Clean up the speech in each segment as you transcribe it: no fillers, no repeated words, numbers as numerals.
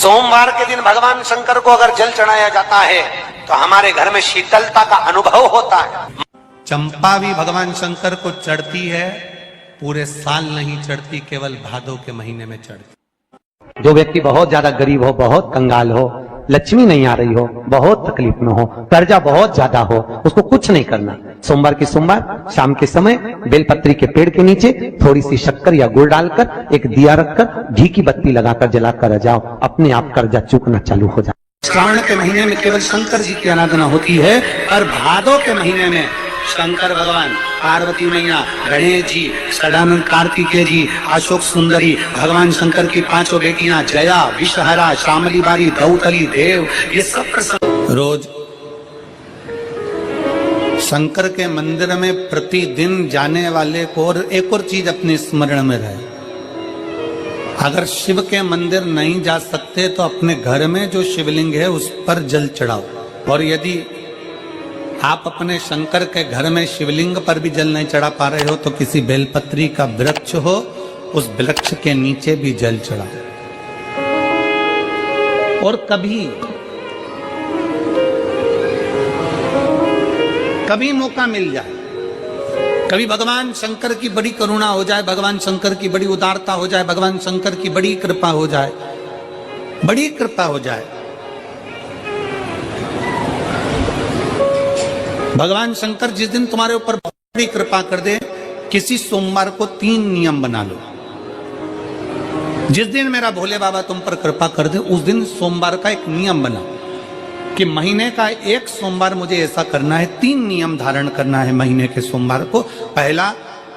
सोमवार के दिन भगवान शंकर को अगर जल चढ़ाया जाता है तो हमारे घर में शीतलता का अनुभव होता है। चंपा भी भगवान शंकर को चढ़ती है, पूरे साल नहीं चढ़ती, केवल भादों के महीने में चढ़ती। जो व्यक्ति बहुत ज्यादा गरीब हो, बहुत कंगाल हो, लक्ष्मी नहीं आ रही हो, बहुत तकलीफ में हो, कर्जा बहुत ज्यादा हो, उसको कुछ नहीं करना। सोमवार की सोमवार शाम के समय बेलपत्री के पेड़ के नीचे थोड़ी सी शक्कर या गुड़ डालकर एक दिया रखकर घी की बत्ती लगाकर जलाकर जाओ, अपने आप कर्जा चूकना चालू हो जाए। श्रावण के महीने में केवल शंकर जी की आराधना होती है और भादों के महीने में शंकर भगवान, पार्वती मैया, गणेश जी, सदानंद कार्तिकेय जी, अशोक सुंदरी, भगवान शंकर की पांचों बेटियां जया, विषहरा, श्यामली बारी, दौतली, देव, ये सब प्रसंग रोज शंकर के मंदिर में प्रतिदिन जाने वाले को और एक और चीज अपने स्मरण में रहे, अगर शिव के मंदिर नहीं जा सकते तो अपने घर में जो शिवलिंग है उस पर जल चढ़ाओ। और यदि आप अपने शंकर के घर में शिवलिंग पर भी जल नहीं चढ़ा पा रहे हो तो किसी बेलपत्री का वृक्ष हो, उस वृक्ष के नीचे भी जल चढ़ाओ। और कभी मौका मिल जाए, कभी भगवान शंकर की बड़ी करुणा हो जाए, भगवान शंकर की बड़ी उदारता हो जाए, भगवान शंकर की बड़ी कृपा हो जाए, बड़ी कृपा हो जाए, भगवान शंकर जिस दिन तुम्हारे ऊपर बहुत बड़ी कृपा कर दे, किसी सोमवार को 3 नियम बना लो। जिस दिन मेरा भोले बाबा तुम पर कृपा कर दे उस दिन सोमवार का एक नियम बना कि महीने का एक सोमवार मुझे ऐसा करना है, 3 नियम धारण करना है महीने के सोमवार को। पहला,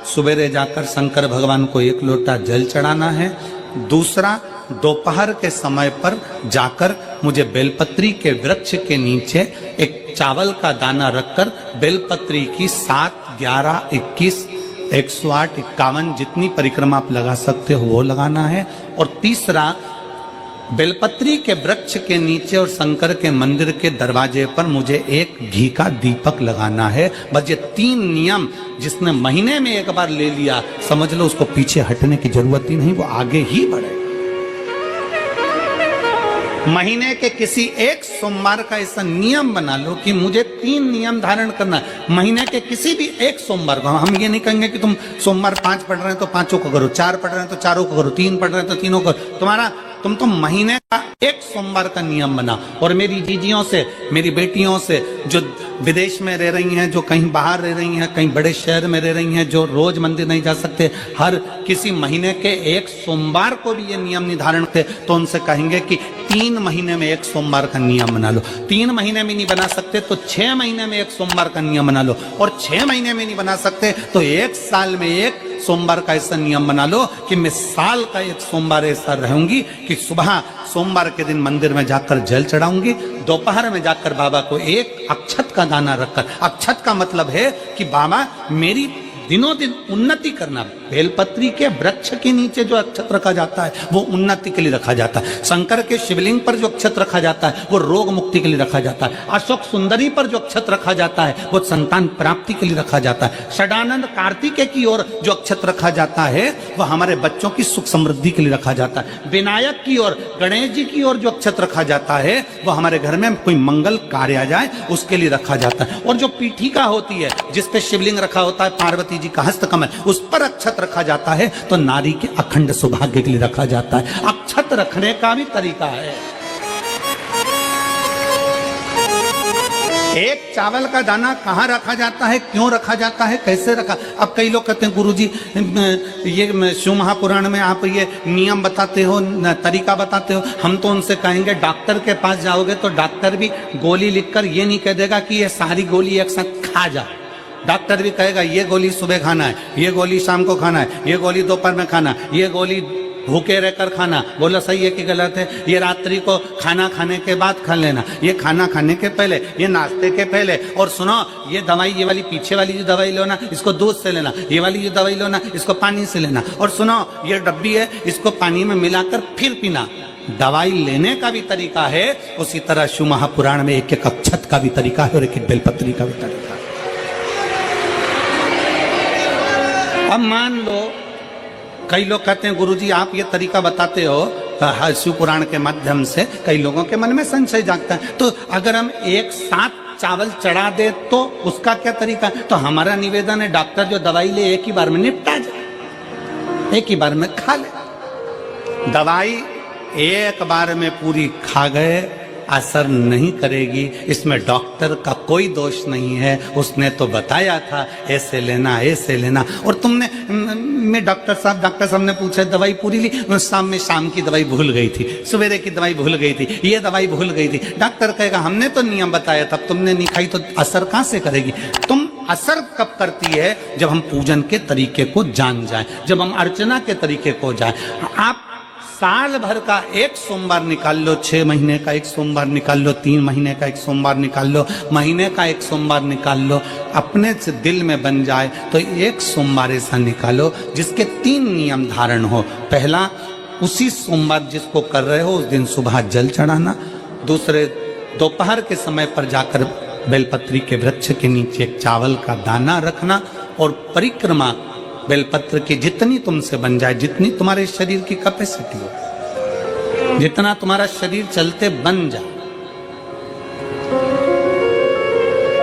सुबेरे जाकर शंकर भगवान को 1 लोटा जल चढ़ाना है। दूसरा, दोपहर के समय पर जाकर मुझे बेलपत्री के वृक्ष के नीचे एक चावल का दाना रखकर बेलपत्री की 7, 11, 21, 108, 51 जितनी परिक्रमा आप लगा सकते हो वो लगाना है। और तीसरा, बेलपत्री के वृक्ष के नीचे और शंकर के मंदिर के दरवाजे पर मुझे एक घी का दीपक लगाना है। बस ये 3 नियम जिसने महीने में एक बार ले लिया, समझ लो उसको पीछे हटने की जरूरत ही नहीं, वो आगे ही बढ़े। महीने के किसी एक सोमवार का ऐसा नियम बना लो कि मुझे 3 नियम धारण करना है महीने के किसी भी एक सोमवार को। हम ये नहीं कहेंगे कि तुम सोमवार 5 पढ़ रहे हैं तो 5 को करो, 4 पढ़ रहे हैं तो 4 को करो, 3 पढ़ रहे हैं तो 3 को करो। तुम तो महीने का एक सोमवार का नियम बना। और मेरी जीजियों से, मेरी बेटियों से जो विदेश में रह रही हैं, जो कहीं बाहर रह रही हैं, कहीं बड़े शहर में रह रही हैं, जो रोज मंदिर नहीं जा सकते, हर किसी महीने के एक सोमवार को भी ये नियम निर्धारण थे, तो उनसे कहेंगे कि 3 महीने में एक सोमवार का नियम बना लो। 3 महीने में नहीं बना सकते तो 6 महीने में एक सोमवार का नियम बना लो। और 6 महीने में नहीं बना सकते तो 1 साल में एक सोमवार का ऐसा नियम बना लो कि मैं साल का एक सोमवार ऐसा रहूंगी कि सुबह सोमवार के दिन मंदिर में जाकर जल चढ़ाऊंगी, दोपहर में जाकर बाबा को एक अक्षत का दाना रखकर, अक्षत का मतलब है कि बाबा मेरी दिनों दिन उन्नति करना। बेलपत्री के वृक्ष के नीचे जो अक्षत रखा जाता है वो उन्नति के लिए रखा जाता है। शंकर के शिवलिंग पर जो अक्षत रखा जाता है वो रोग मुक्ति के लिए रखा जाता है। अशोक सुंदरी पर जो अक्षत रखा जाता है वो संतान प्राप्ति के लिए रखा जाता है। सदानंद कार्तिकेय की ओर जो अक्षत रखा जाता है वो हमारे बच्चों की सुख समृद्धि के लिए रखा जाता है। विनायक की ओर, गणेश जी की ओर जो अक्षत रखा जाता है वो हमारे घर में कोई मंगल कार्य आ जाए उसके लिए रखा जाता है। और जो पीठिका होती है जिसपे शिवलिंग रखा होता है, पार्वती जी का हस्तकमल, उस पर अक्षत रखा जाता है तो नारी के अखंड सौभाग्य के लिए रखा जाता है। अक्षत रखने का भी तरीका है। एक चावल का दाना कहाँ रखा जाता है, क्यों रखा जाता है, कैसे रखा। अब कई लोग कहते हैं गुरुजी ये शिव महापुराण में आप ये नियम बताते हो, तरीका बताते हो। हम तो उनसे कहेंगे डॉक्टर के पास जाओगे तो डॉक्टर भी गोली लिखकर ये नहीं कह देगा कि ये सारी गोली एक साथ खा जा। डॉक्टर भी कहेगा ये गोली सुबह खाना है, ये गोली शाम को खाना है, ये गोली दोपहर में खाना, ये गोली भूखे रहकर खाना। बोला सही है कि गलत है? ये रात्रि को खाना खाने के बाद खा लेना, ये खाना खाने के पहले, ये नाश्ते के पहले। और सुनो, ये दवाई, ये वाली पीछे वाली जो दवाई लो ना इसको दूध से लेना, ये वाली जो दवाई लो ना इसको पानी से लेना। और सुनो, ये डब्बी है इसको पानी में मिलाकर फिर पीना। दवाई लेने का भी तरीका है, उसी तरह शिव महापुराण में एक एक अक्षत का भी तरीका है और एक एक बेलपत्री का भी तरीका है। अब मान लो कई लोग कहते हैं गुरुजी आप ये तरीका बताते हो शिव पुराण के माध्यम से कई लोगों के मन में संशय जागता है। तो अगर हम एक साथ चावल चढ़ा दे तो उसका क्या तरीका है? तो हमारा निवेदन है डॉक्टर जो दवाई ले एक ही बार में निपटा जाए, एक ही बार में खा ले। दवाई एक बार में पूरी खा गए असर नहीं करेगी, इसमें डॉक्टर का कोई दोष नहीं है। उसने तो बताया था ऐसे लेना ऐसे लेना, और तुमने मैं डॉक्टर साहब ने पूछा दवाई पूरी ली, शाम की दवाई भूल गई थी, सवेरे की दवाई भूल गई थी, ये दवाई भूल गई थी। डॉक्टर कहेगा हमने तो नियम बताया था, तुमने नहीं खाई तो असर कहां से करेगी? तुम असर कब करती है? जब हम पूजन के तरीके को जान जाए, जब हम अर्चना के तरीके को जाए। आप साल भर का एक सोमवार निकाल लो, 6 महीने का एक सोमवार निकाल लो, 3 महीने का एक सोमवार निकाल लो, महीने का एक सोमवार निकाल लो, अपने से दिल में बन जाए तो एक सोमवार ऐसा निकालो जिसके 3 नियम धारण हो। पहला, उसी सोमवार जिसको कर रहे हो उस दिन सुबह जल चढ़ाना। दूसरे, दोपहर के समय पर जाकर बेलपत्री के वृक्ष के नीचे एक चावल का दाना रखना, और परिक्रमा बेलपत्र की जितनी तुमसे बन जाए, जितनी तुम्हारे शरीर की कैपेसिटी हो, जितना तुम्हारा शरीर चलते बन जाए।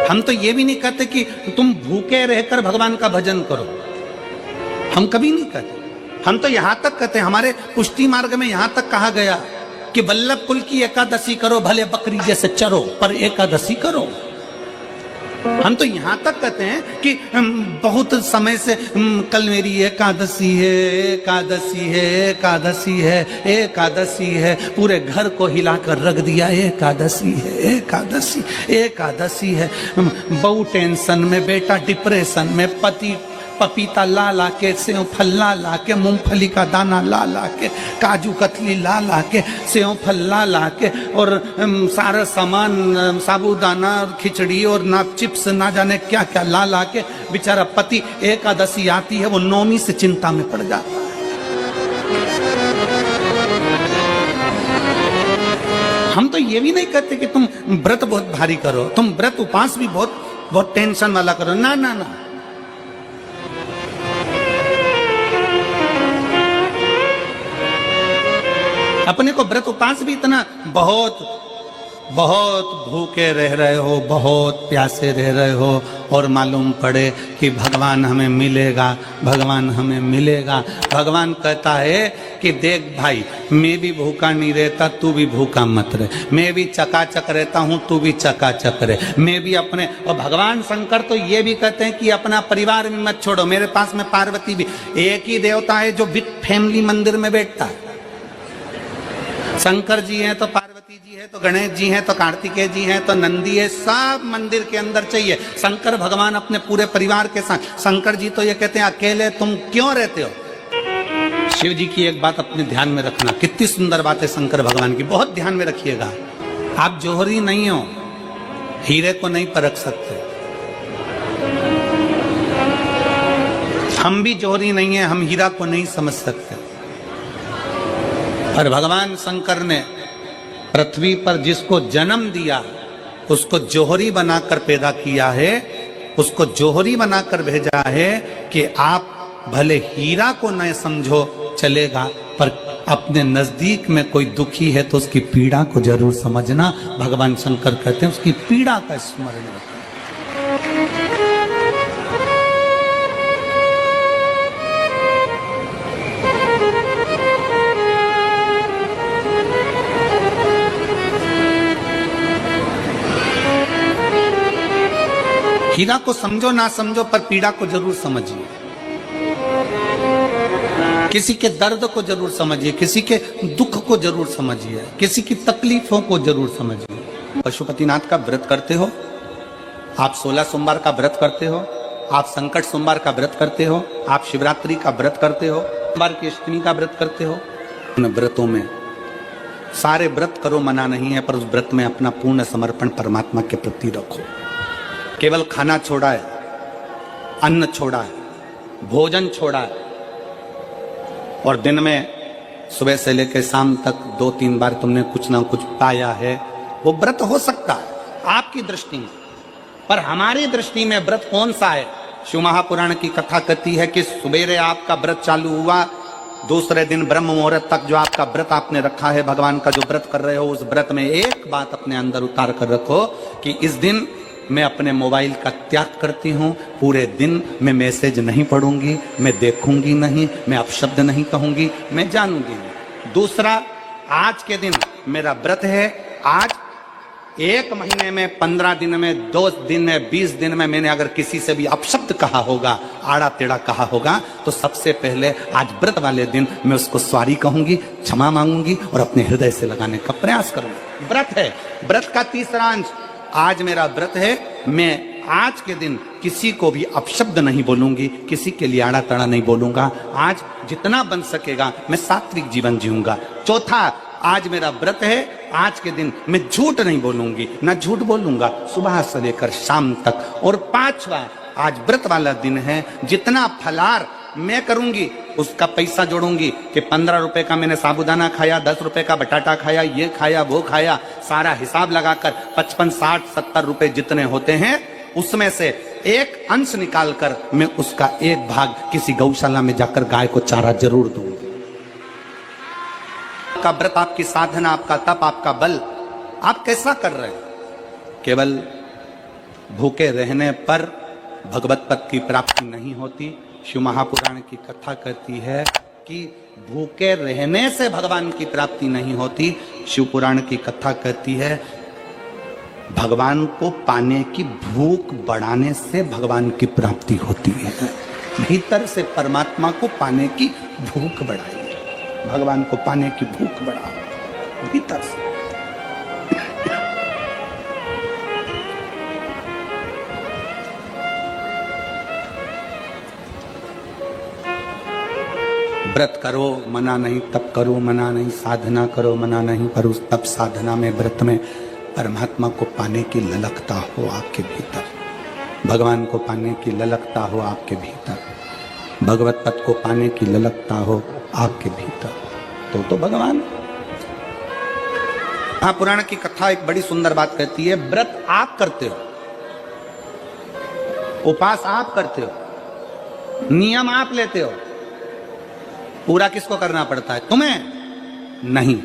हम तो ये भी नहीं कहते कि तुम भूखे रहकर भगवान का भजन करो, हम कभी नहीं कहते। हम तो यहां तक कहते हैं, हमारे पुष्टि मार्ग में यहां तक कहा गया कि वल्लभ कुल की एकादशी करो, भले बकरी जैसे चरो पर एकादशी करो। हम तो यहां तक कहते हैं कि बहुत समय से कल मेरी एकादशी है, एकादशी है, एकादशी है, एकादशी है, पूरे घर को हिलाकर रख दिया, एकादशी है, एकादशी, एकादशी है। बहू टेंशन में, बेटा डिप्रेशन में, पति पपीता ला ला के, सेव फल ला ला के, मूंगफली का दाना ला ला के, काजू कतली ला ला के, सेव फल ला ला के, और सारा सामान साबूदाना और खिचड़ी और ना चिप्स ना जाने क्या क्या ला ला के, बेचारा पति एकादशी आती है वो नौमी से चिंता में पड़ जाता है। हम तो ये भी नहीं कहते कि तुम व्रत बहुत भारी करो, तुम व्रत उपास भी बहुत टेंशन वाला करो, ना ना ना। अपने को व्रत उपास भी इतना बहुत भूखे रह रहे हो, बहुत प्यासे रह रहे हो, और मालूम पड़े कि भगवान हमें मिलेगा, भगवान हमें मिलेगा। भगवान कहता है कि देख भाई, मैं भी भूखा नहीं रहता, तू भी भूखा मत रहे, मैं भी चकाचक रहता हूँ, तू भी चकाचक रहे, मैं भी अपने। और भगवान शंकर तो ये भी कहते हैं कि अपना परिवार भी मत छोड़ो। मेरे पास में पार्वती भी, एक ही देवता है जो विद फैमिली मंदिर में बैठता है। शंकर जी हैं तो पार्वती जी है, तो गणेश जी हैं, तो कार्तिकेय जी हैं, तो नंदी है, सब मंदिर के अंदर चाहिए। शंकर भगवान अपने पूरे परिवार के साथ। शंकर जी तो ये कहते हैं अकेले तुम क्यों रहते हो? शिव जी की एक बात अपने ध्यान में रखना, कितनी सुंदर बात है शंकर भगवान की, बहुत ध्यान में रखिएगा। आप जौहरी नहीं हो, हीरे को नहीं परख सकते। हम भी जौहरी नहीं है, हम हीरा को नहीं समझ सकते। पर भगवान शंकर ने पृथ्वी पर जिसको जन्म दिया उसको जौहरी बनाकर पैदा किया है, उसको जौहरी बनाकर भेजा है कि आप भले हीरा को न समझो चलेगा, पर अपने नजदीक में कोई दुखी है तो उसकी पीड़ा को जरूर समझना। भगवान शंकर कहते हैं उसकी पीड़ा का स्मरण रखना। हीरा को समझो ना समझो, पर पीड़ा को जरूर समझिए। किसी के दर्द को जरूर समझिए, किसी के दुख को जरूर समझिए, किसी की तकलीफों को जरूर समझिए। पशुपतिनाथ का व्रत करते हो आप, 16 सोमवार का व्रत करते हो आप, संकट सोमवार का व्रत करते हो आप, शिवरात्रि का व्रत करते हो, सोमवार की अष्टमी का व्रत करते हो। उन व्रतों में सारे व्रत करो, मना नहीं है, पर उस व्रत में अपना पूर्ण समर्पण परमात्मा के प्रति रखो। केवल खाना छोड़ा है, अन्न छोड़ा है, भोजन छोड़ा है, और दिन में सुबह से लेकर शाम तक 2-3 बार तुमने कुछ ना कुछ पाया है, वो व्रत हो सकता है आपकी दृष्टि में, पर हमारी दृष्टि में व्रत कौन सा है? शिव महापुराण की कथा कहती है कि सुबेरे आपका व्रत चालू हुआ, दूसरे दिन ब्रह्म मुहूर्त तक जो आपका व्रत आपने रखा है, भगवान का जो व्रत कर रहे हो, उस व्रत में एक बात अपने अंदर उतार कर रखो कि इस दिन मैं अपने मोबाइल का त्याग करती हूँ, पूरे दिन मैं मैसेज नहीं पढ़ूंगी, मैं देखूंगी नहीं, मैं अपशब्द नहीं कहूंगी, मैं जानूंगी नहीं। दूसरा, आज के दिन मेरा व्रत है, आज 1 महीने में, 15 दिन में, 2 दिन में, 20 दिन में मैंने अगर किसी से भी अपशब्द कहा होगा, आड़ा टेढ़ा कहा होगा, तो सबसे पहले आज व्रत वाले दिन मैं उसको सॉरी कहूंगी, क्षमा मांगूंगी और अपने हृदय से लगाने का प्रयास करूंगी। व्रत है। व्रत का तीसरा अंश, आज मेरा व्रत है, मैं आज के दिन किसी को भी अपशब्द नहीं बोलूंगी, किसी के लिए आड़ा टेढ़ा नहीं बोलूंगा। आज जितना बन सकेगा मैं सात्विक जीवन जीऊंगा। चौथा, आज मेरा व्रत है, आज के दिन मैं झूठ नहीं बोलूंगी, ना झूठ बोलूंगा सुबह से लेकर शाम तक। और 5वां, आज व्रत वाला दिन है, जितना फलार मैं करूंगी उसका पैसा जोड़ूंगी कि 15 रुपए का मैंने साबुदाना खाया, 10 रुपए का बटाटा खाया, ये खाया, वो खाया, सारा हिसाब लगाकर 55, 60, 70 रुपए जितने होते हैं उसमें से एक अंश निकालकर मैं उसका एक भाग किसी गौशाला में जाकर गाय को चारा जरूर दूंगी। आपका व्रत, आपकी साधना, आपका तप, आपका बल, आप कैसा कर रहे हैं? केवल भूखे रहने पर भगवत पद की प्राप्ति नहीं होती। शिव महापुराण की कथा कहती है कि भूखे रहने से भगवान की प्राप्ति नहीं होती। शिव पुराण की कथा कहती है भगवान को पाने की भूख बढ़ाने से भगवान की प्राप्ति होती है। भीतर से परमात्मा को पाने की भूख बढ़ाइए, भगवान को पाने की भूख बढ़ाओ भीतर से। व्रत करो मना नहीं, तप करो मना नहीं, साधना करो मना नहीं, पर उस तप साधना में, व्रत में परमात्मा को पाने की ललकता हो आपके भीतर, भगवान को पाने की ललकता हो आपके भीतर, भगवत पद को पाने की ललकता हो आपके भीतर, तो भगवान। महापुराण की कथा एक बड़ी सुंदर बात कहती है, व्रत आप करते हो, उपास आप करते हो, नियम आप लेते हो, पूरा किसको करना पड़ता है? तुम्हें नहीं।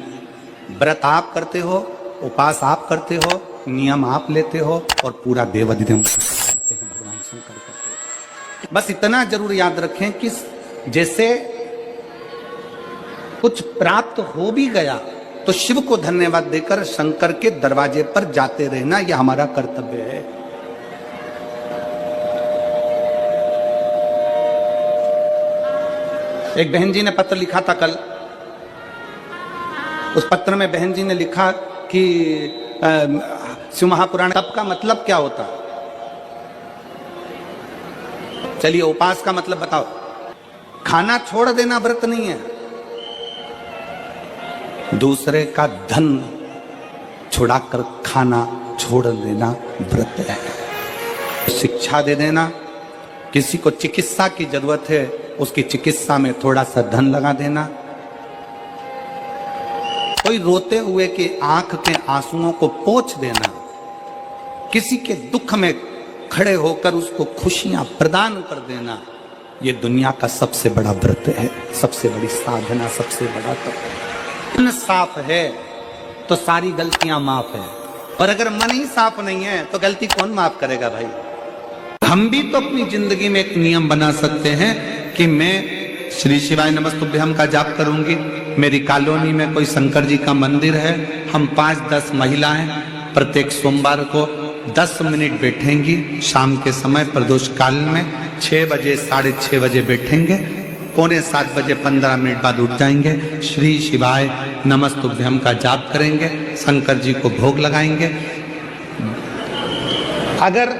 व्रत आप करते हो, उपास आप करते हो, नियम आप लेते हो और पूरा देवाधिदेव करते हैं, भगवान शंकर करते हैं। बस इतना जरूर याद रखें कि जैसे कुछ प्राप्त हो भी गया तो शिव को धन्यवाद देकर शंकर के दरवाजे पर जाते रहना, यह हमारा कर्तव्य है। एक बहन जी ने पत्र लिखा था कल, उस पत्र में बहन जी ने लिखा कि शिव महापुराण तप का मतलब क्या होता है? चलिए उपास का मतलब बताओ। खाना छोड़ देना व्रत नहीं है, दूसरे का धन छुड़ाकर खाना छोड़ देना व्रत है। शिक्षा दे देना, किसी को चिकित्सा की जरूरत है उसकी चिकित्सा में थोड़ा सा धन लगा देना, कोई रोते हुए के आंख के आंसुओं को पोंछ देना, किसी के दुख में खड़े होकर उसको खुशियां प्रदान कर देना, ये दुनिया का सबसे बड़ा व्रत है, सबसे बड़ी साधना, सबसे बड़ा तप है। मन साफ है तो सारी गलतियां माफ है, और अगर मन ही साफ नहीं है तो गलती कौन माफ करेगा भाई? हम भी तो अपनी जिंदगी में एक नियम बना सकते हैं कि मैं श्री शिवाय नमस्तुभ्यम का जाप करूंगी, मेरी कॉलोनी में कोई शंकर जी का मंदिर है, हम 5-10 महिलाएं प्रत्येक सोमवार को 10 मिनट बैठेंगी, शाम के समय प्रदोष काल में 6 बजे 6:30 बजे बैठेंगे, 6:45 बजे 15 मिनट बाद उठ जाएंगे, श्री शिवाय नमस्तुभ्यम का जाप करेंगे, शंकर जी को भोग लगाएंगे। अगर